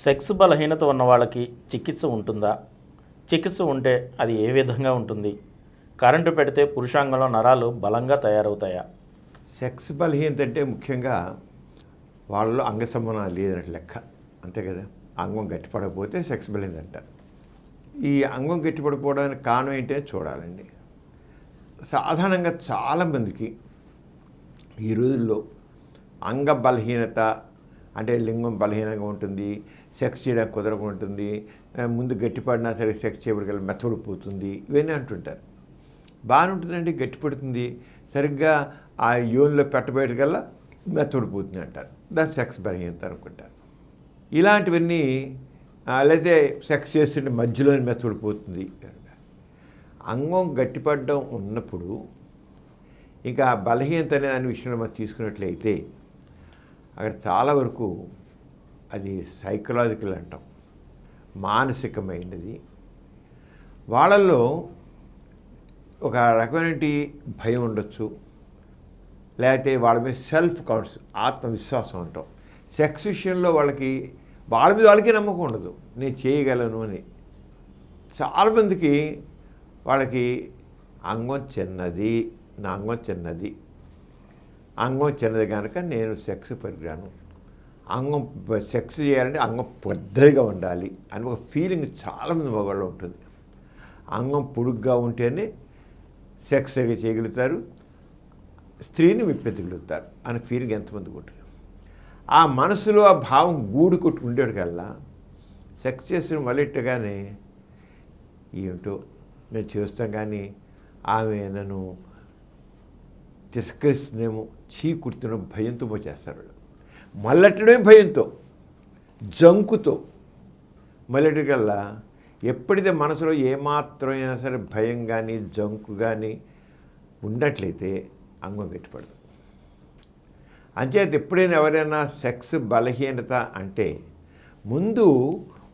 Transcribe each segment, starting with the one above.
Sex బలహీనత ఉన్న వాళ్ళకి చికిత్స ఉంటుందా? చికిత్స ఉంటే అది ఏ విధంగా ఉంటుంది? కరెంటు పెడితే పురుషాంగంలో నరాలు బలంగా తయారవుతాయా? సెక్స్ బలహీనత అంటే ముఖ్యంగా వాళ్ళలో అంగ సంబంధం లేదన్నట్టు లెక్క, అంతే కదా. అంగం గట్టిపడకపోతే సెక్స్ బలహీనత అంటారు. ఈ అంగం గట్టిపడిపోవడానికి కారణం ఏంటనే చూడాలండి. సాధారణంగా చాలామందికి ఈ రోజుల్లో అంగ బలహీనత అంటే లింగం బలహీనంగా ఉంటుంది, సెక్స్ చేయడానికి కుదరకుండా ఉంటుంది, ముందు గట్టిపడినా సరే సెక్స్ చేయబడికల్లా మెత్తడిపోతుంది, ఇవన్నీ అంటుంటారు. బాగానే ఉంటుందండి, గట్టిపడుతుంది, సరిగ్గా ఆ యోనిలో పెట్టబోయేటికల్లా మెత్తడిపోతుంది అంటారు. దాన్ని సెక్స్ బలహీనత అనుకుంటారు. ఇలాంటివన్నీ లేకపోతే సెక్స్ చేస్తుంటే మధ్యలోనే మెత్తడిపోతుంది. అంగం గట్టిపడడం ఉన్నప్పుడు ఇంకా బలహీనత అనే విషయంలో మనం తీసుకున్నట్లయితే అక్కడ చాలా వరకు అది సైకలాజికల్ అంటాం, మానసికమైనది. వాళ్ళల్లో ఒక రకమైన భయం ఉండొచ్చు, లేకపోతే వాళ్ళ మీద సెల్ఫ్ కాన్ఫిడెన్స్, ఆత్మవిశ్వాసం అంటాం. సెక్స్ విషయంలో వాళ్ళ మీద వాళ్ళకి నమ్మకం ఉండదు, నేను చేయగలను అని. చాలామందికి వాళ్ళకి అంగం చిన్నది, నా అంగం చిన్నది, అంగం చిన్నది కనుక నేను సెక్స్ పరిగ్రాను, అంగం సెక్స్ చేయాలంటే అంగం పెద్దగా ఉండాలి అని ఒక ఫీలింగ్ చాలామంది మగవాళ్ళు ఉంటుంది. అంగం పొడుగ్గా ఉంటేనే సెక్స్ సరిగా చేయగలుగుతారు, స్త్రీని విప్పెత్తగలుగుతారు అనే ఫీలింగ్ ఎంతమందికి ఉంటుంది. ఆ మనసులో ఆ భావం గూడు కొట్టుకుండేటికల్లా సెక్స్ చేసిన మొదలెట్టగానే ఏమిటో నేను చేస్తాం కానీ ఆమె నన్ను తిరస్కరిస్తుందేమో, చీకుడుతున్న భయంతో చేస్తారు. మళ్ళట్టడమే భయంతో, జంకుతో మళ్ళటికల్లా ఎప్పుడైతే మనసులో ఏమాత్రమైనా సరే భయం కానీ జంకు కానీ ఉన్నట్లయితే అంగం గట్టిపడదు. అంచేత ఎప్పుడైనా ఎవరైనా సెక్స్ బలహీనత అంటే ముందు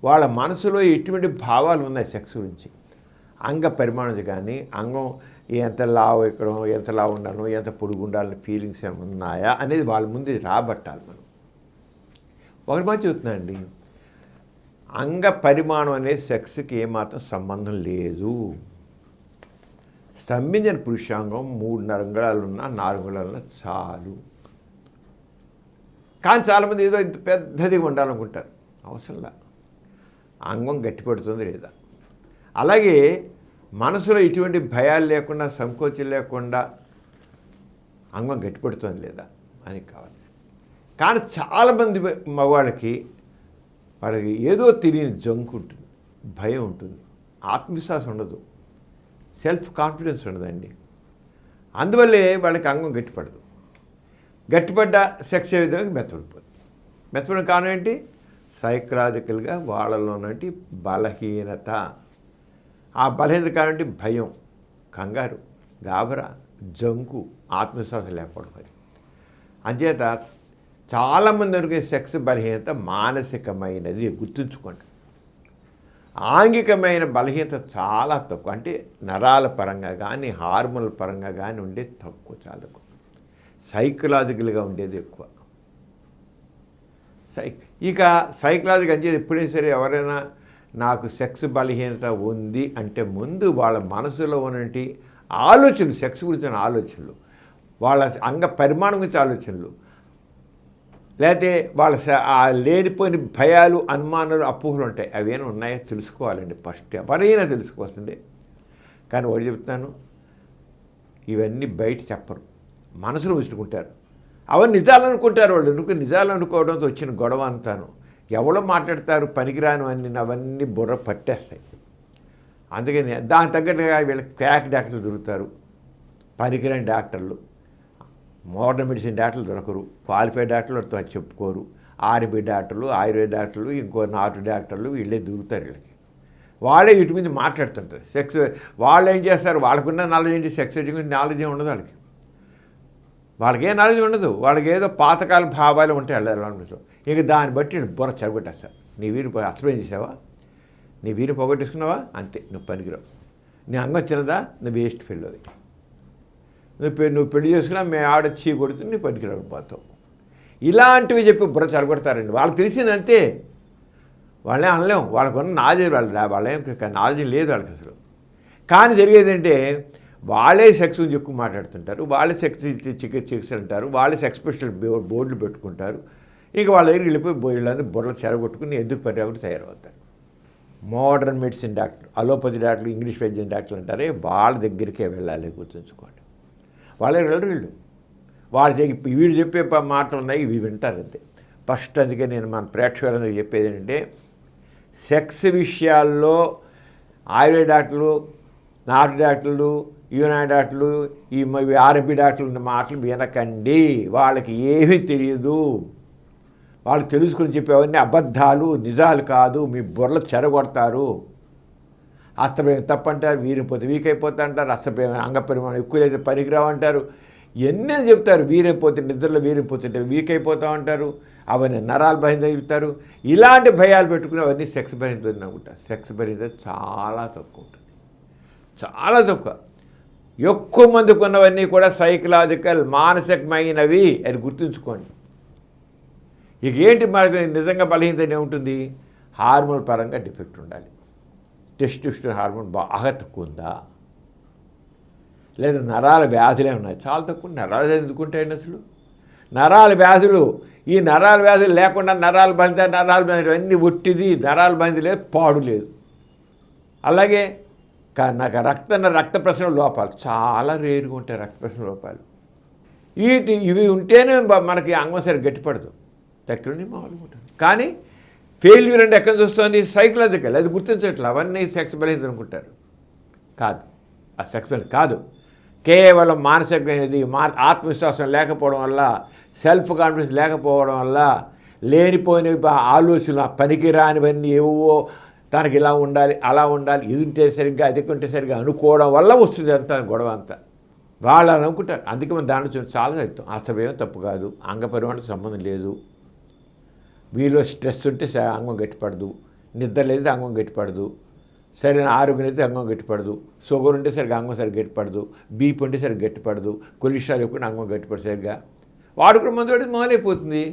వాళ్ళ మనసులో ఎటువంటి భావాలు ఉన్నాయి సెక్స్ గురించి, అంగ పరిమాణం కానీ అంగం ఎంత లావు ఎక్కడం, ఎంత లావు ఉండాలో, ఎంత పొడుగు ఉండాలని ఫీలింగ్స్ ఏమైనా ఉన్నాయా అనేది వాళ్ళ ముందు రాబట్టాలి. మనం ఒకటి మంచి చెప్తున్నాండి, అంగ పరిమాణం అనేది సెక్స్కి ఏమాత్రం సంబంధం లేదు. స్తంభించిన పురుషాంగం 3 అంగుళాలున్నా 4 అంగుళాలున్నా చాలు. కానీ చాలామంది ఏదో ఇంత పెద్దదిగా ఉండాలనుకుంటారు, అవసరంలా. అంగం గట్టిపడుతుంది లేదా. అలాగే మనసులో ఎటువంటి భయాలు లేకుండా, సంకోచం లేకుండా అంగం గట్టిపడుతుంది లేదా అని కావాలి. కానీ చాలామంది మగవాళ్ళకి ఏదో తెలియని జంకు ఉంటుంది, భయం ఉంటుంది, ఆత్మవిశ్వాసం ఉండదు, సెల్ఫ్ కాన్ఫిడెన్స్ ఉండదండి. అందువల్లే వాళ్ళకి అంగం గట్టిపడదు. గట్టిపడ్డ సెక్స్ ఏ విధంగా మెత్తపడిపోతుంది. మెత్తపడిన కారణం ఏంటి? సైకలాజికల్గా వాళ్ళలో ఉన్నటువంటి బలహీనత. ఆ బలహీనత కారణం భయం, కంగారు, గాబరా, జంకు, ఆత్మవిశ్వాసం లేకపోవడం. అంచేత చాలామంది అనుకునే సెక్స్ బలహీనత మానసికమైనది, గుర్తుంచుకోండి. ఆంగికమైన బలహీనత చాలా తక్కువ, అంటే నరాల పరంగా కానీ హార్మోన్ల పరంగా కానీ ఉండేది తక్కువ, చాలా తక్కువ. సైకలాజికల్గా ఉండేది ఎక్కువ. ఇక సైకలాజికల్ అంటే ఎప్పుడైనా సరే ఎవరైనా నాకు సెక్స్ బలహీనత ఉంది అంటే ముందు వాళ్ళ మనసులో ఉన్నటువంటి ఆలోచనలు, సెక్స్ గురించిన ఆలోచనలు, వాళ్ళ అంగ పరిమాణం గురించి ఆలోచనలు, లేకపోతే వాళ్ళ లేనిపోయిన భయాలు, అనుమానాలు, అపోహలు ఉంటాయి. అవేనా ఉన్నాయో తెలుసుకోవాలండి. ఫస్ట్ ఎవరైనా తెలుసుకోవాల్సిందే. కానీ వాడు చెప్తున్నాను, ఇవన్నీ బయట చెప్పరు, మనసులో ఉంచుకుంటారు. అవన్నీ నిజాలు అనుకుంటారు. వాళ్ళు నిజాలు అనుకోవడంతో వచ్చిన గొడవ అంతాను. ఎవరో మాట్లాడతారు పనికిరాను అని, అవన్నీ బుర్ర పట్టేస్తాయి. అందుకని దానికి తగ్గట్టుగా వీళ్ళకి క్వాక్ డాక్టర్లు దొరుకుతారు, పనికిరాని డాక్టర్లు. మోడర్న్ మెడిసిన్ డాక్టర్లు దొరకరు, క్వాలిఫైడ్ డాక్టర్లు చెప్పుకోరు. ఆర్ఎంపీ డాక్టర్లు, ఆయుర్వేద డాక్టర్లు, ఇంకో నాటు డాక్టర్లు వీళ్ళే దొరుకుతారు. వీళ్ళకి వాళ్ళే వీటి మీద మాట్లాడుతుంటారు. సెక్స్ వాళ్ళు ఏం చేస్తారు, వాళ్ళకున్న నాలెడ్జ్ ఏంటి, సెక్స్ గురించి నాలెడ్జ్ ఉండదు వాళ్ళకి. వాళ్ళకి ఏ నాలెడ్జ్ ఉండదు. వాళ్ళకి ఏదో పాతకాల భావాలు ఉంటాయి వెళ్ళాలనుకుంటారు. ఇక దాన్ని బట్టి బుర్ర చెరగొట్టేస్తారు. నీ వీరు అసలు చేసావా, నీ వీరు పోగొట్టేసుకున్నావా, అంతే, నువ్వు పనికిరావు. నీ అంగం చిన్నదా, నువ్వు వేస్ట్ ఫెయిల్ అవి. నువ్వు పెళ్లి చేసుకున్నా మేము ఆవిడ చీ కొడుతుంది, నీ పనికిరావు పోతావు. ఇలాంటివి చెప్పి బుర్ర చెరగొడతారండి. వాళ్ళకి తెలిసిందంతే. వాళ్ళే అనలేము, వాళ్ళకున్న నాలెడ్జ్ వాళ్ళేం నాలెడ్జ్ లేదు వాళ్ళకి అసలు. కానీ జరిగేది అంటే వాళ్ళే సెక్స్ గురించి ఎక్కువ మాట్లాడుతుంటారు, వాళ్ళే సెక్స్ చికిత్స అంటారు, వాళ్ళే సెక్స్ స్పెషల్ బోర్డులు పెట్టుకుంటారు. ఇక వాళ్ళ దగ్గరికి వెళ్ళిపోయి వీళ్ళందరూ బుర్రలు చెరగొట్టుకుని ఎందుకు పర్యావరణ తయారవుతారు. మోడర్న్ మెడిసిన్ డాక్టర్, అలోపతి డాక్టర్లు, ఇంగ్లీష్ వైద్యం డాక్టర్లు అంటారే వాళ్ళ దగ్గరికే వెళ్ళాలి, గుర్తుంచుకోండి. వాళ్ళే వెళ్ళరు వీళ్ళు. వీళ్ళు చెప్పే మాటలు ఉన్నాయి, ఇవి వింటారు అంతే. ఫస్ట్ అందుకే నేను మన ప్రేక్షకులందరికీ చెప్పేది ఏంటంటే, సెక్స్ విషయాల్లో ఆయుర్వేద డాక్టర్లు, నాటు డాక్టర్లు, యూనాని డాక్టర్లు, ఈ ఆర్ఎంపీ డాక్టర్లు మాటలు వినకండి. వాళ్ళకి ఏమీ తెలియదు. వాళ్ళు తెలుసుకుని చెప్పేవన్నీ అబద్ధాలు, నిజాలు కాదు. మీ బుర్రలు చెరగొడతారు. అస్తప్రయం తప్పంటారు, వీరిపోతే వీక్ అయిపోతా అంటారు, అస్తప్రయం అంగపరిమాణం ఎక్కువ అయితే పనికిరావు అంటారు, ఎన్నో చెప్తారు. వీరైపోతే నిద్రలో వీరైపోతుంటే వీక్ అయిపోతూ ఉంటారు, అవన్నీ నరాలు భయం తగ్గుతారు. ఇలాంటి భయాలు పెట్టుకుని అవన్నీ సెక్స్ భరించదు అనుకుంటారు. సెక్స్ భరించదు చాలా తక్కువ ఉంటుంది, చాలా తక్కువ. ఎక్కువ మందికి ఉన్నవన్నీ కూడా సైకలాజికల్, మానసికమైనవి. అది గుర్తుంచుకోండి. ఇక ఏంటి మనకు నిజంగా బలహీనత ఉంటుంది? హార్మోన్ పరంగా డిఫెక్ట్ ఉండాలి. టెస్టోస్టెరాన్ హార్మోన్ బాగా తక్కువ ఉందా, లేదా నరాల వ్యాధులే ఉన్నాయి? చాలా తక్కువ. నరాలు ఎందుకుంటాయండి అసలు? నరాల వ్యాధులు, ఈ నరాల వ్యాధులు లేకుండా నరాలు బంధ అన్నీ ఒట్టిది. నరాల బంధి లేదు, పాడు లేదు. అలాగే నాకు రక్త ప్రసరణ లోపాలు చాలా రేరుగా ఉంటాయి. రక్త ప్రసరణ లోపాలు ఇవి ఉంటేనే మనకి అంగం సరిగ్గా గట్టిపడదు, దగ్గరుండి మామూలుగా ఉంటుంది. కానీ ఫెయిల్యూర్ అంటే ఎక్కడ చూస్తుంది? సైకలాజికల్. అది గుర్తించట్లేదు. అవన్నీ సెక్స్ బలహీనత అనుకుంటారు. కాదు, ఆ సెక్స్ బలహీనత కాదు. కేవలం మానసికమైనది. ఆత్మవిశ్వాసం లేకపోవడం వల్ల, సెల్ఫ్ కాన్ఫిడెన్స్ లేకపోవడం వల్ల, లేనిపోయిన ఆలోచనలు, పనికిరానివన్నీ ఏవో తనకి ఇలా ఉండాలి, అలా ఉండాలి, ఇది ఉంటే సరిగ్గా, అది ఉంటే సరిగ్గా అనుకోవడం వల్ల వస్తుంది అంతా గొడవ అంతా. వాళ్ళు అనుకుంటారు. అందుకే మనం దాని నుంచి చాలా చెప్తాం. అసభ్యం తప్పు కాదు, అంగపరిమాణకు సంబంధం లేదు. వీళ్ళు స్ట్రెస్ ఉంటే అంగం గట్టిపడదు, నిద్ర లేదు అంగం గట్టిపడదు, సరైన ఆరోగ్యం అయితే అంగం గట్టిపడదు, షుగర్ ఉంటే సరిగ్గా అంగం సరిగ్గా గట్టిపడదు, బీపీ ఉంటే సరిగ్గా గట్టిపడదు, కొలెస్ట్రాల్ ఎక్కువ అంగం గట్టిపడదు సరిగ్గా. వాడుకున్న మందు వాడికి మొదలైపోతుంది.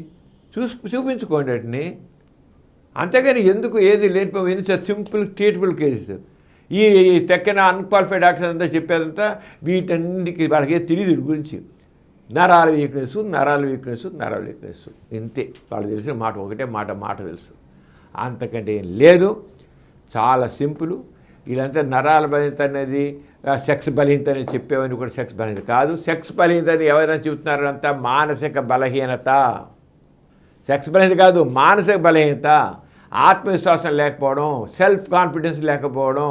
చూపించుకోండి వాటిని. అంతేగాని ఎందుకు ఏది లేనిపోయిన సింపుల్ ట్రీటబుల్ కేసెస్. ఈ తెక్కన అన్క్వాలిఫైడ్ డాక్టర్స్ అంతా చెప్పేదంతా వీటన్నిటికీ వాళ్ళకి తెలియదు గురించి. నరాల వీక్నెస్, నరాల వీక్నెస్, నరాల వీక్నెస్, ఇంతే వాళ్ళు తెలిసిన మాట. ఒకటే మాట తెలుసు, అంతకంటే ఏం లేదు. చాలా సింపుల్. వీళ్ళంతా నరాల బలహీనత అనేది సెక్స్ బలహీనత అని చెప్పేవని కూడా సెక్స్ బలహీనత కాదు. సెక్స్ బలహీనత అని ఎవరైనా చెబుతున్నారో అంతా మానసిక బలహీనత. సెక్స్ బలహీనత కాదు, మానసిక బలహీనత. ఆత్మవిశ్వాసం లేకపోవడం, సెల్ఫ్ కాన్ఫిడెన్స్ లేకపోవడం,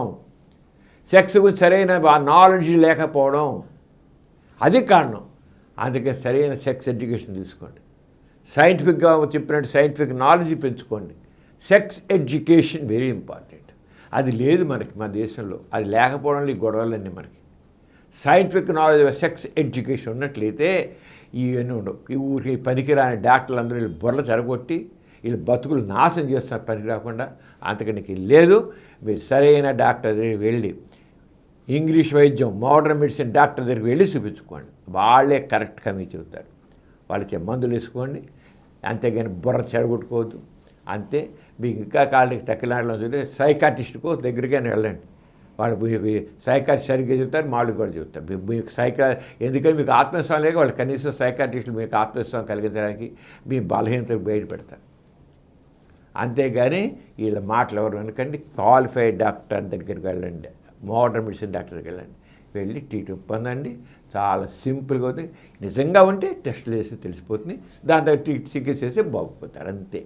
సెక్స్ గురించి సరైన నాలెడ్జ్ లేకపోవడం, అది కారణం. అందుకే సరైన సెక్స్ ఎడ్యుకేషన్ తీసుకోండి. సైంటిఫిక్గా చెప్పినట్టు సైంటిఫిక్ నాలెడ్జ్ పెంచుకోండి. Sex education very important. అది లేదు మనకి మన దేశంలో. అది లేకపోవడంలో ఈ గొడవలన్నీ మనకి. సైంటిఫిక్ నాలెడ్జ్, సెక్స్ ఎడ్యుకేషన్ ఉన్నట్లయితే ఇవన్నీ ఉండవు. ఈ ఊరికి పనికిరాని డాక్టర్లు అందరూ వీళ్ళు బుర్రలు చెరగొట్టి వీళ్ళు బతుకులు నాశనం చేస్తున్నారు పనికి రాకుండా. అంతకనికి లేదు. మీరు సరైన డాక్టర్ దగ్గరికి వెళ్ళి, ఇంగ్లీష్ వైద్యం, మోడర్న్ మెడిసిన్ డాక్టర్ దగ్గరికి వెళ్ళి చూపించుకోండి. వాళ్ళే కరెక్ట్గా మీకు చెబుతారు. వాళ్ళకి మందులు వేసుకోండి, అంతేగాని బుర్ర చెడగొట్టుకోవద్దు. అంతే. మీకు ఇంకా కాళ్ళకి తక్కిలాడలో చూస్తే సైకాట్రిస్ట్కో దగ్గరికైనా వెళ్ళండి. వాళ్ళు మీకు సైకాట్రిస్ట్ సరిగ్గా చెప్తారు, మాళ్ళు కూడా చెప్తారు. మీకు ఎందుకంటే మీకు ఆత్మవిశ్వాసం లేక వాళ్ళు కనీసం సైకాట్రిస్టులు మీకు ఆత్మవిశ్వాసం కలిగించడానికి మీ బలహీనతకు బయటపెడతారు. అంతేగాని వీళ్ళ మాటలు ఎవరు అనుకండి. క్వాలిఫైడ్ డాక్టర్ దగ్గరికి వెళ్ళండి, మోడర్న్ మెడిసిన్ డాక్టర్ దగ్గరికి వెళ్ళండి. వెళ్ళి ట్రీట్మెంట్ పొందండి. చాలా సింపుల్గా అవుతుంది. నిజంగా ఉంటే టెస్టులు చేసి తెలిసిపోతుంది. దాంతో చికిత్స చేసి బాగుపోతారు. అంతే.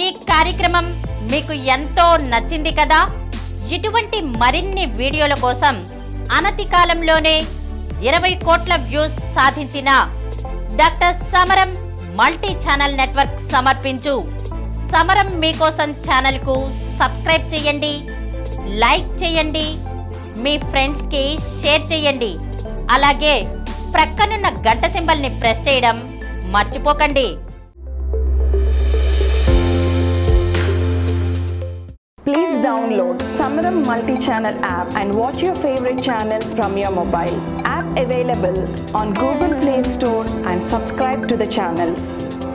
ఈ కార్యక్రమం మీకు ఎంతో నచ్చింది కదా? ఇటువంటి మరిన్ని వీడియోల కోసం అనతి కాలంలోనే 20 కోట్ల వ్యూస్ సాధించిన డాక్టర్ సమరం మల్టీ ఛానల్ నెట్వర్క్ సమర్పించు సమరం మీకోసం ఛానల్కు సబ్స్క్రైబ్ చేయండి, లైక్ చేయండి, మీ ఫ్రెండ్స్కి షేర్ చేయండి. అలాగే ప్రక్కనున్న గంట సింబల్ని ప్రెస్ చేయడం మర్చిపోకండి. Please download Samaram multi-channel app and watch your favorite channels from your mobile. App available on Google Play Store and subscribe to the channels.